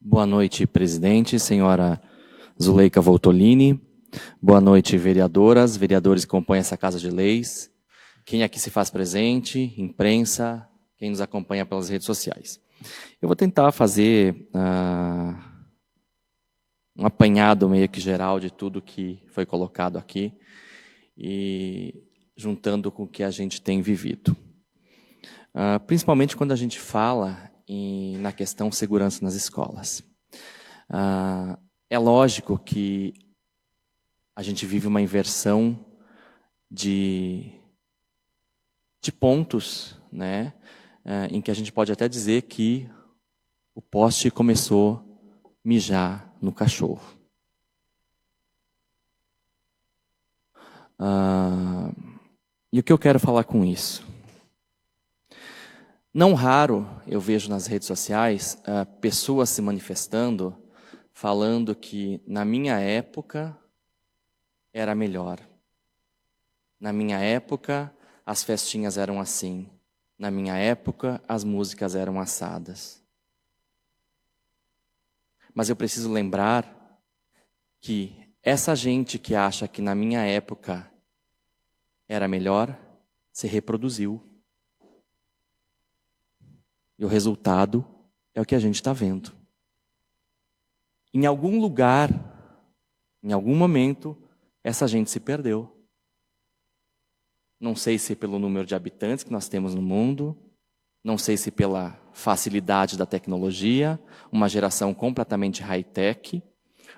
Boa noite, presidente, senhora Zuleika Voltolini. Boa noite, vereadoras, vereadores que compõem essa Casa de Leis. Quem aqui se faz presente, imprensa, quem nos acompanha pelas redes sociais. Eu vou tentar fazer um apanhado meio que geral de tudo que foi colocado aqui e juntando com o que a gente tem vivido. Principalmente quando a gente fala na questão segurança nas escolas. É lógico que a gente vive uma inversão de pontos, né, em que a gente pode até dizer que o poste começou a mijar no cachorro. E o que eu quero falar com isso? Não raro eu vejo nas redes sociais pessoas se manifestando, falando que na minha época era melhor. Na minha época as festinhas eram assim. Na minha época as músicas eram assadas. Mas eu preciso lembrar que essa gente que acha que na minha época era melhor, se reproduziu. E o resultado é o que a gente está vendo. Em algum lugar, em algum momento, essa gente se perdeu. Não sei se pelo número de habitantes que nós temos no mundo, não sei se pela facilidade da tecnologia, uma geração completamente high-tech,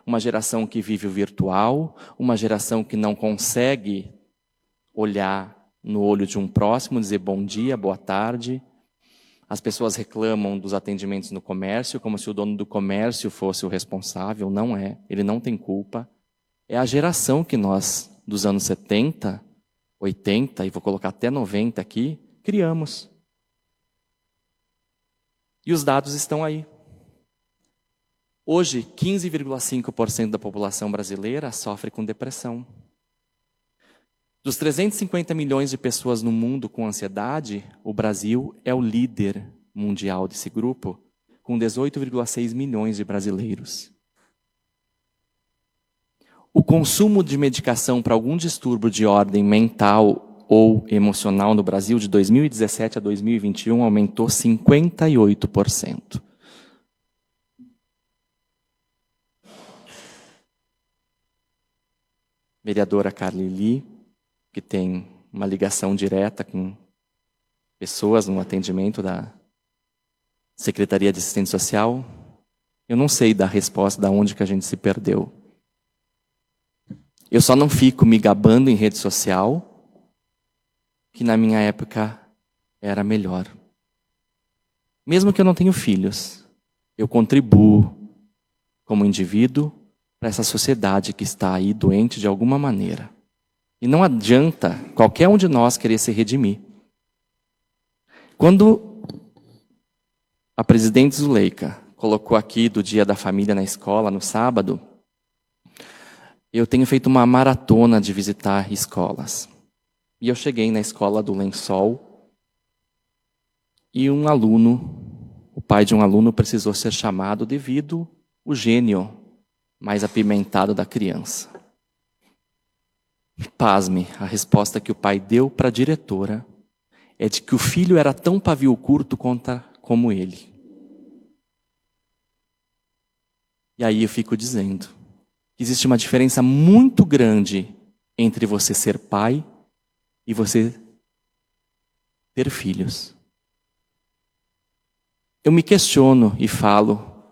uma geração que vive o virtual, uma geração que não consegue olhar no olho de um próximo, dizer bom dia, boa tarde. As pessoas reclamam dos atendimentos no comércio, como se o dono do comércio fosse o responsável. Não é, ele não tem culpa. É a geração que nós, dos anos 70, 80, e vou colocar até 90 aqui, criamos. E os dados estão aí. Hoje, 15,5% da população brasileira sofre com depressão. Dos 350 milhões de pessoas no mundo com ansiedade, o Brasil é o líder mundial desse grupo, com 18,6 milhões de brasileiros. O consumo de medicação para algum distúrbio de ordem mental ou emocional no Brasil, de 2017 a 2021, aumentou 58%. Vereadora Carlili, que tem uma ligação direta com pessoas no atendimento da Secretaria de Assistência Social, eu não sei dar resposta de onde que a gente se perdeu. Eu só não fico me gabando em rede social que na minha época era melhor. Mesmo que eu não tenha filhos, eu contribuo como indivíduo para essa sociedade que está aí doente de alguma maneira. E não adianta qualquer um de nós querer se redimir. Quando a presidente Zuleika colocou aqui do Dia da Família na escola, no sábado, eu tenho feito uma maratona de visitar escolas. E eu cheguei na escola do Lençol e um aluno, o pai de um aluno precisou ser chamado devido ao gênio mais apimentado da criança. Pasme, a resposta que o pai deu para a diretora é de que o filho era tão pavio curto como ele. E aí eu fico dizendo que existe uma diferença muito grande entre você ser pai e você ter filhos. Eu me questiono e falo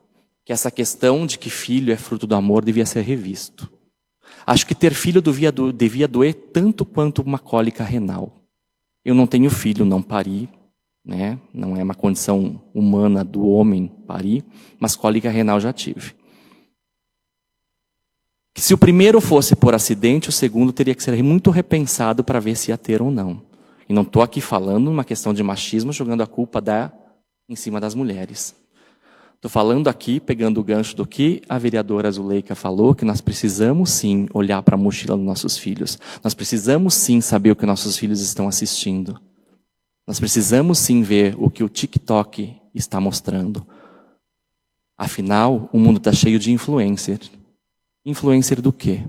que essa questão de que filho é fruto do amor devia ser revisto. Acho que ter filho devia doer tanto quanto uma cólica renal. Eu não tenho filho, não pari, né? Não é uma condição humana do homem parir, mas cólica renal já tive. Que se o primeiro fosse por acidente, o segundo teria que ser muito repensado para ver se ia ter ou não. E não estou aqui falando uma questão de machismo, jogando a culpa em cima das mulheres. Estou falando aqui, pegando o gancho do que a vereadora Zuleika falou, que nós precisamos sim olhar para a mochila dos nossos filhos. Nós precisamos sim saber o que nossos filhos estão assistindo. Nós precisamos sim ver o que o TikTok está mostrando. Afinal, o mundo está cheio de influencer. Influencer do quê?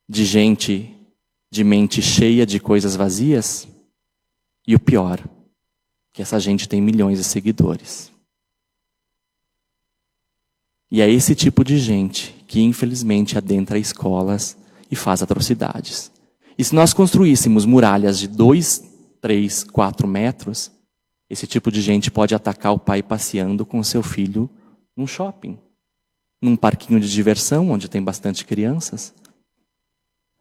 De gente de mente cheia de coisas vazias? E o pior, que essa gente tem milhões de seguidores. E é esse tipo de gente que infelizmente adentra escolas e faz atrocidades. E se nós construíssemos muralhas de 2, 3, 4 metros, esse tipo de gente pode atacar o pai passeando com seu filho num shopping, num parquinho de diversão onde tem bastante crianças.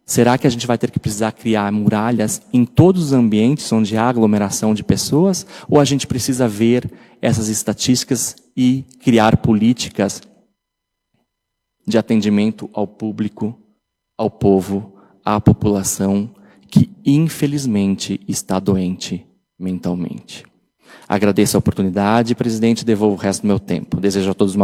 Será que a gente vai ter que precisar criar muralhas em todos os ambientes onde há aglomeração de pessoas? Ou a gente precisa ver essas estatísticas e criar políticas de atendimento ao público, ao povo, à população que infelizmente está doente mentalmente? Agradeço a oportunidade, presidente, devolvo o resto do meu tempo. Desejo a todos uma